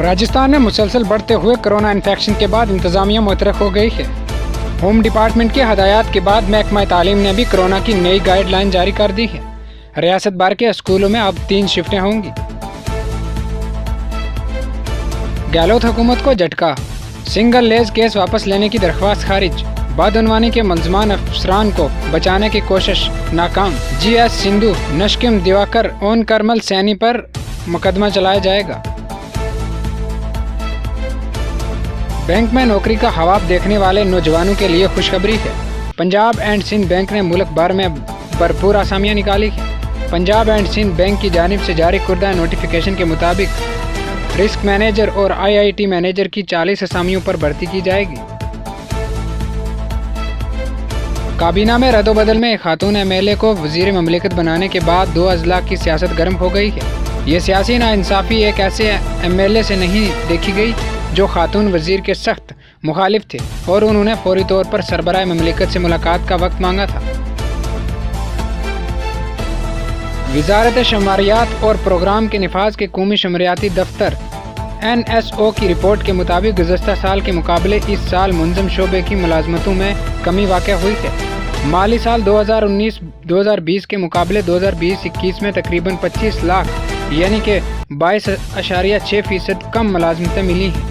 राजस्थान में मुसलसल बढ़ते हुए कोरोना इन्फेक्शन के बाद इंतजामिया मुतरक हो गई है। होम डिपार्टमेंट की हदायत के बाद महकमा तालीम ने भी कोरोना की नई गाइडलाइन जारी कर दी है। रियासत भर के स्कूलों में अब 3 शिफ्टें होंगी। गहलोत हुकूमत को झटका, सिंगल लेज केस वापस लेने की दरख्वास्त खारिज। बदअनवानी के मुलजमान अफसरान को बचाने की कोशिश नाकाम। GS सिंधु, नशकिम दिवाकर, ओन करमल सैनी पर मुकदमा चलाया जाएगा। बैंक में नौकरी का ख्वाब देखने वाले नौजवानों के लिए खुशखबरी है। पंजाब एंड सिंध बैंक ने मुल्क भर में भरपूर आसामियाँ निकाली हैं। पंजाब एंड सिंध बैंक की जानिब से जारी कुर्दा नोटिफिकेशन के मुताबिक रिस्क मैनेजर और IIT मैनेजर की 40 असामियों पर भर्ती की जाएगी। काबीना में रद्दोबदल में एक खातून MLA को वजीर ममलिकत बनाने के बाद 2 अजला की सियासत गर्म हो गई है। ये सियासी नाइंसाफ़ी एक ऐसे MLA से नहीं देखी गई जो खातून वजीर के सख्त मुखालिफ थे और उन्होंने फौरी तौर पर सरबराह ममलिकत से मुलाकात का वक्त मांगा था। वजारत शमरियात और प्रोग्राम के निफाज के कौमी शमरियाती दफ्तर NSO की रिपोर्ट के मुताबिक गुज़श्ता साल के मुकाबले इस साल मुंज़म शोबे की मुलाजमतों में कमी वाक़या हुई है। माली साल 2019-2020 के मुकाबले 2020-21 में तकरीबन 25 लाख यानी कि 22.6% कम मुलाजमतें मिली हैं।